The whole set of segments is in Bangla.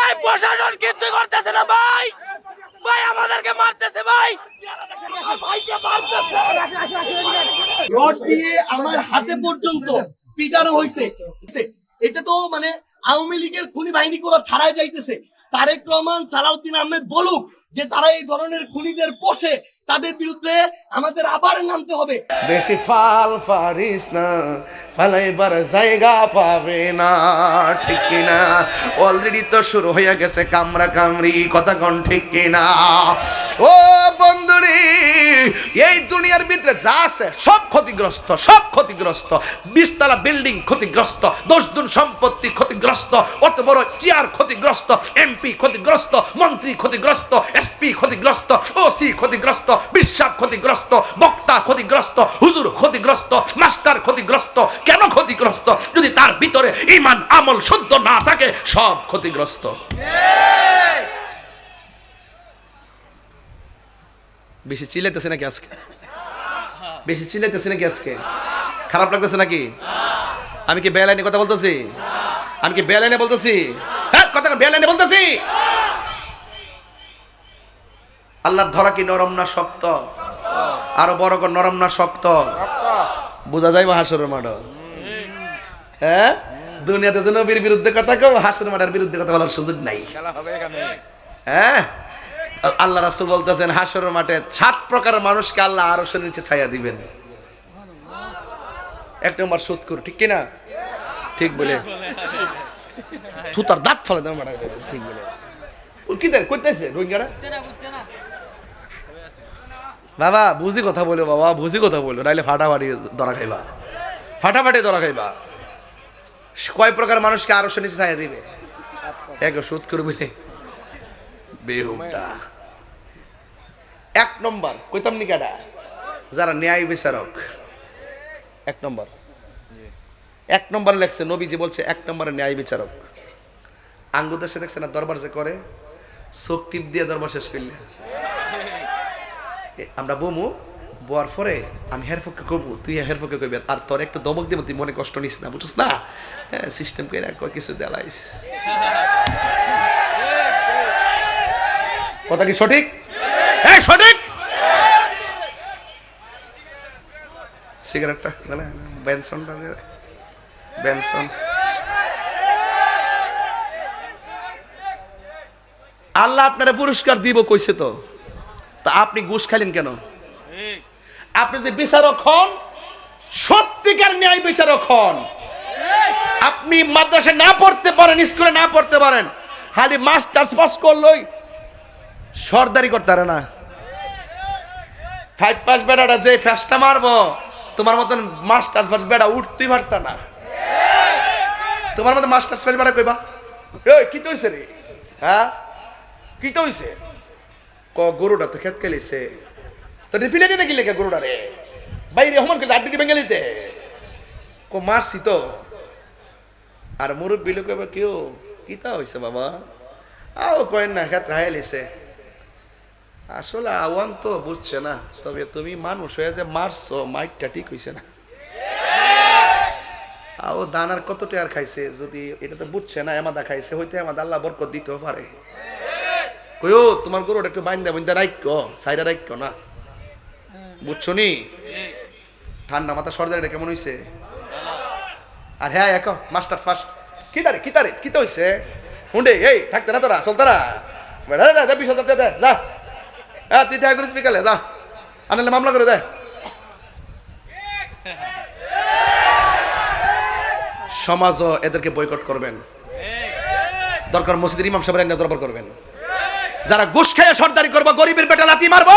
এই প্রশাসন কিছু করতেছে না ভাই, ভাই আমাদেরকে মারতেছে ভাই, রড দিয়ে আমার হাতে পর্যন্ত পিটানো হয়েছে। এটা তো মানে আওয়ামী লীগের খুনি বাহিনী গুলো ছাড়াই যাইতেছে। তারেক রহমান, সালাউদ্দিন আহমেদ বলুক যে তারা এই ধরনের খুনিদের পোষে, তাদের বিরুদ্ধে আমাদের আবার নামতে হবে। বেশি ফাল ফারিস না, ফালাইবার জায়গা পাবে না, ঠিক কিনা? অলরেডি তো শুরু হয়ে গেছে কামরা কামড়ি, কথা কোন ঠিক কিনা? ও বন্ধুরি, এই দুনিয়ার ভিতরে যা আছে সব ক্ষতিগ্রস্ত, সব ক্ষতিগ্রস্ত। 20 তলা বিল্ডিং ক্ষতিগ্রস্ত, 10 গুণ সম্পত্তি ক্ষতিগ্রস্ত, অত বড় চেয়ার ক্ষতিগ্রস্ত, এমপি ক্ষতিগ্রস্ত, মন্ত্রী ক্ষতিগ্রস্ত, এসপি ক্ষতিগ্রস্ত, ওসি ক্ষতিগ্রস্ত, বিশ্বাস ক্ষতিগ্রস্ত, বক্তা ক্ষতিগ্রস্ত, হুজুর ক্ষতিগ্রস্ত, মাস্টার ক্ষতিগ্রস্ত। কেন ক্ষতিগ্রস্ত? যদি তার ভিতরে ঈমান আমল শুদ্ধ না থাকে, সব ক্ষতিগ্রস্ত। বেশি চিল্লাইতেছে নাকি আজকে? বেশি চিল্লাইতেছে নাকি আজকে? খারাপ লাগতেছে নাকি? আমি কি বেলাইনে কথা বলতেছি? আমি কি বেলাইনে বলতেছি? হ্যাঁ, কথা বেলাইনে বলতেছি। আল্লাহর ধরা কি নরম না শক্ত? আরো বড় করে নরম না শক্ত? বোঝা যায় হাসরের মাঠ। হ্যাঁ, দুনিয়াতে যে নবীর বিরুদ্ধে কথা কেউ, হাসরের মাঠের বিরুদ্ধে কথা বলার সুযোগ নাই। হ্যাঁ, আল্লাহ রাসূল বলতেছেন হাসরের মাঠে 7 প্রকারের মানুষকে আল্লাহ আরশের নিচে ছায়া দিবেন। 1 নম্বর সুদখোর, ঠিক কিনা? ঠিক বলে থুতার দাঁত ফেলে দেন মারা, ঠিক বলে। ও কি দেন করতেছে রোহিঙ্গারা? বাবা বুঝি কথা বলো, বাবা বুঝি কথা বলো, নাইলে ফাটাফাটি ধরা খাইবা, ফাটাফাটি ধরা খাইবা। কয় প্রকার মানুষকে আরশের নিচে ছায়া দিবে? এক সুদখোর বলে বেহুদা। 1 নম্বর কইতাম নি কাটা, যারা ন্যায় বিচারক। 1 নম্বর, 1 নম্বর লেখছে নবীজি বলছে 1 নম্বরে ন্যায় বিচারক। আঙ্গুদেশে দেখছে না দরবার যে করে, চোখ টিপ দিয়ে দরবার শেষ করলে আমরা বমু, বোয়ার পরে আমি হেরফকে কবু, তুই হেরফকে কবি, আর তোর একটু দমক দেব, তুই মনে কষ্ট নিস না, বুঝছিস না? হ্যাঁ, সিস্টেম করে কিছু দেলাইস। কথা কি সঠিক? হ্যাঁ সঠিক। সিগারেটটা বেনসনটা, বেনসন। আল্লাহ আপনারা পুরস্কার দিব কইছে তো, তা আপনি ঘুষ খাইলেন কেন? আপনি যদি বিচারক হন, সত্যিকার ন্যায় বিচারক হন, আপনি মাদ্রাসায় না পড়তে পারেন, স্কুলে না পড়তে পারেন, খালি মাস্টার্স পাস করলই সরদারি করতে পারে না। 5 পাস বেড়াটা যে ফ্যাসটা মারবো, তোমার মতন মাস্টার্স পাস বেড়া উঠতেই পারত না। তোমার মতো মাস্টার্স পাস বেড়া কইবা এই কি তো হইছে রে? হ্যাঁ, কি তো হইছে? ক গরুটা তো খেত খেলিছে, তো ফিলে দিতে গেলে কে গরুটা রে বাইরে হমান কে আড্ডি বেঙ্গালিতে ক মারছি তো। আর মুরব্বী লোক এবার কেউ কিতা হইছে বাবা, আও কয়েন না খেত রাইলিছে। আসলে আওয়ান তো বুঝছে না, তবে তুমি মানুষ হয়ে যে মারছো, মাইকটা ঠিক হইছে না। ও দানার কত টাকার খাইছে, যদি এটা তো বুঝছে না, এমাদা খাইছে, হইতে আমাদের আল্লাহ বরকত দিতেও পারে। কইও তোমার গরুটা একটু বাইন্দা বাইন্দা রাখো, সাইডা রাখো না, বুঝছো নি? ঠান্ডা মাথা সর্দারিটা কেমন হইছে? আর হ্যাঁ এক মাস্টার্স পাস কি তারে কি তারে কি তো হইছে? হুন্ডে এই থাকতে না তোরা, চলতারা বেড়া যা 20,000 দে দে যা। হ্যাঁ, তুই দেখা করিস বিকালে যা, আনলে মামলা করে দে। সমাজও এদেরকে বয়কট করবেন, দরকার মসজিদের ইমাম সাহেবের আইনে দরবার করবেন। যারা ঘুষ খাইয়া সরদারি করবো, গরিবের পেটে লাথি মারবো,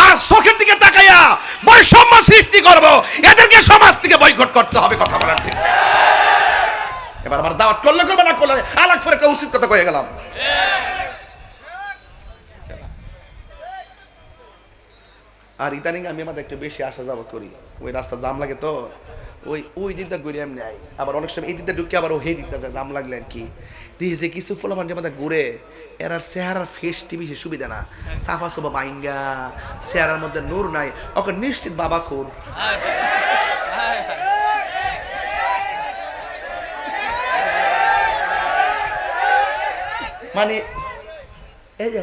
আর চোখের দিকে তাকাইয়া বৈষম্য সৃষ্টি করবো, এদেরকে সমাজ থেকে বয়কট করতে হবে। কথা বলার ঠিক। এবার আবার দাওয়াত করলে করবে, না করলে আলাগ ফের একটা উচিত কথা কয়ে গেলাম। আর ইদানিং আমি আমাদের একটু বেশি আসা যাওয়া করি, ওই রাস্তা জাম লাগে তো, ওই দিকটা ঘুরে এমনি আই, আবার অনেক সময় এই দিকটা ঢুকে আবার ওই দিকটা যায়, জাম লাগলে আর কি। দেখি যে কিছু ফলাফান আমাদের ঘুরে, এরার চেহারার ফেসটি বেশি সুবিধা না, সাফা সোফা বাইঙ্গা, চেহারার মধ্যে নূর নাই, ওকে নিশ্চিত বাবা খুর। মানে এই যে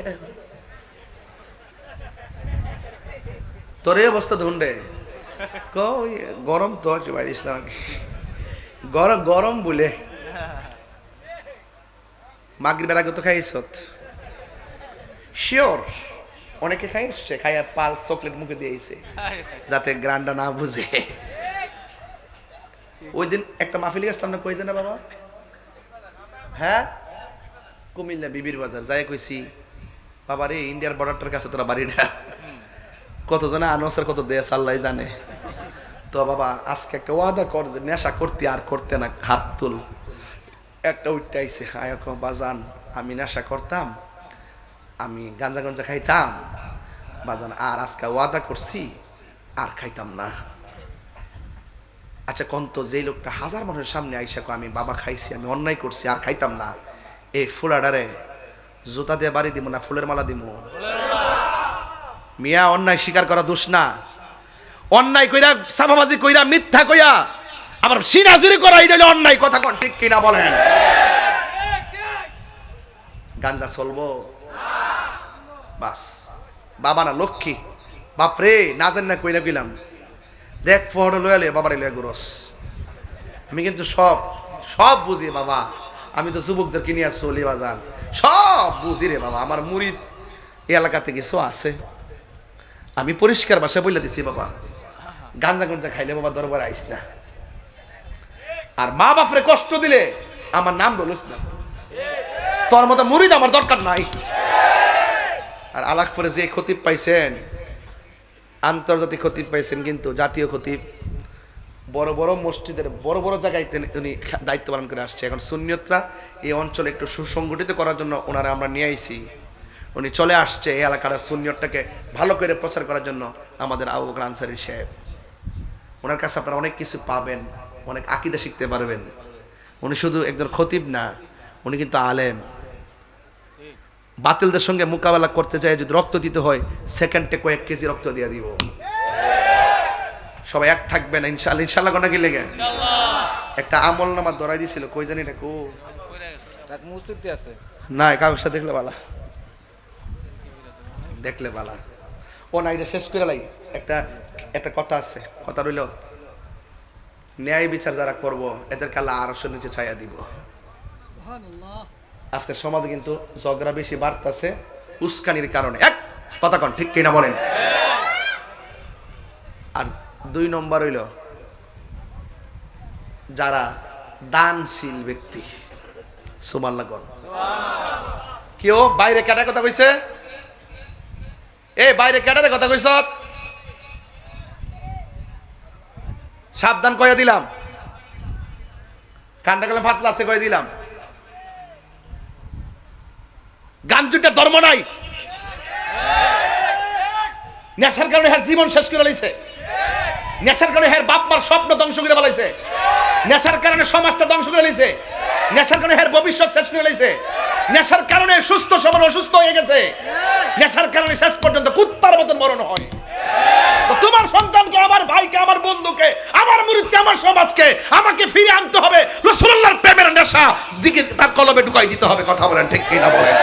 তোর এই অবস্থা ধুন্ডে কই গরম তো একটু বাইরে ইসলাম গরম গরম বলে মাগরিবের আগে তো খাইছ শিওর অনেকে খাইছে খাইয়া পাল চকলেট মুখে দিয়েছে যাতে গ্রান্ডা না বুঝে ওই দিন একটা মাহফিলে গেছিলাম না কই না বাবা হ্যাঁ কুমিল্লা বিবির বাজার যাই কইছি বাবা রে ইন্ডিয়ার বর্ডারটার কাছে তোরা বাড়িটা কত জানে আনোয়ার কত দেশ আল্লাহ জানে তো বাবা আজকে একটা ওয়াদা কর যে নেশা করতে আর করতে না হাত তুল একটা উঠতে আইছে এরকম বাজান আমি নেশা করতাম আমি গাঞ্জা গঞ্জা খাইতাম বাজান আর আজকে ওয়াদা করছি আর খাইতাম না আচ্ছা কোন তো যেই লোকটা হাজার মানুষের সামনে আইসা আমি বাবা খাইছি আমি অন্যায় করছি আর খাইতাম না এই ফুলাডারে জুতা দিয়ে বাড়ি দিব না ফুলের মালা দিব মিয়া অন্যায় স্বীকার করা দোষ না অন্যায় কইরা সাফাবাজি কইরা মিথ্যা কইরা আবার সিনাজুরি করা এটা হলো অন্যায় কথা কোন ঠিক কিনা বলেন গাঞ্জা চলবো বাস বাবা না লক্ষ্মী বাপরে না জান না কইলা কইলাম দেখ ফটো লয়ালে বাবারে লয়া গুরস আমি কিন্তু সব সব বুঝি বাবা আমি তো যুবকদের কিনিয়া চলি বাজান সব বুঝি রে বাবা আমার মুরিদ এই এলাকাতে কিছু আছে আমি পরিষ্কার ভাষায় বলে দিছি বাবা গাঞ্জা গঞ্জা খাইলে বাবা দরবারে আইস না আর মা বাপরে কষ্ট দিলে আমার নাম বলিস না তোর মতো মুরিদ আমার দরকার নাই আর আলাকপুরে যে খতিব পাইছেন আন্তর্জাতিক খতিব পাইছেন কিন্তু জাতীয় খতিব বড় বড় মসজিদের বড় বড় জায়গায় উনি দায়িত্ব পালন করে আসছে এখন সুন্নিয়তরা এই অঞ্চলে একটু সুসংগঠিত করার জন্য ওনারা আমরা নিয়ে আইছি উনি চলে আসছে এই এলাকার সুন্নিয়তটাকে ভালো করে প্রচার করার জন্য আমাদের আবু বকর আনসারী সাহেব ওনার কাছে আপনারা অনেক কিছু পাবেন অনেক আকীদা শিখতে পারবেন উনি শুধু একজন খতিব না উনি কিন্তু আলেম বাতিলদের সঙ্গে মোকাবেলা করতে চাই যদি রক্ত দিতে হয় সেকেন্ডে কয়েক কেজি রক্ত দিয়ে দিব সবাই এক থাকবেন ইনশাআল্লাহ ইনশাআল্লাহ কোনা কি লেগে একটা আমল নামা ধরাই দিছিল কই জানি এটা কো তাক মুস্তুতি আছে না কাগজটা দেখলে বালা দেখলে বালা ও না এটা শেষ করে লাই একটা একটা কথা আছে কথা রইল ন্যায় বিচার যারা করব এদেরকে আল্লাহ আরশের নিচে ছায়া দিব সুবহানাল্লাহ আজকে সমাজে কিন্তু ঝগড়া বেশি বাড়তাছে উস্কানির কারণে এক কথা কোন ঠিক কিনা বলেন আর দুই নম্বর হইল যারা দানশীল ব্যক্তি সুবহানাল্লাহ কোন কেউ বাইরে কাটার কথা কইছে এই বাইরে কাটার কথা কইছ সাবধান কইয়া দিলাম কান্দা গেলে ফাতলা আছে কইয়া দিলাম গাঞ্জুটা ধর্ম নাই নেশার কারণে হ্যার জীবন শেষ করে লাইছে নেশার কারণে হ্যার বাপ মার স্বপ্ন ধ্বংস করে ফেলাইছে নেশার কারণে সমাজটা ধ্বংস করে লাইছে নেশার কারণে হ্যার ভবিষ্যৎ শেষ করে লাইছে নেশার কারণে সুস্থ সবল অসুস্থ হয়ে গেছে নেশার কারণে শেষ পর্যন্ত কুত্তার মতন মরণ হয় তো তোমার সন্তানকে আমার ভাইকে আমার বন্ধুকে আমার মুরিদকে আমার সমাজকে আমাকে ফিরে আনতে হবে রাসূলুল্লাহর প্রেমের নেশা দিকে তার কলবে ঢুকাই দিতে হবে কথা বলেন ঠিক কিনা বলেন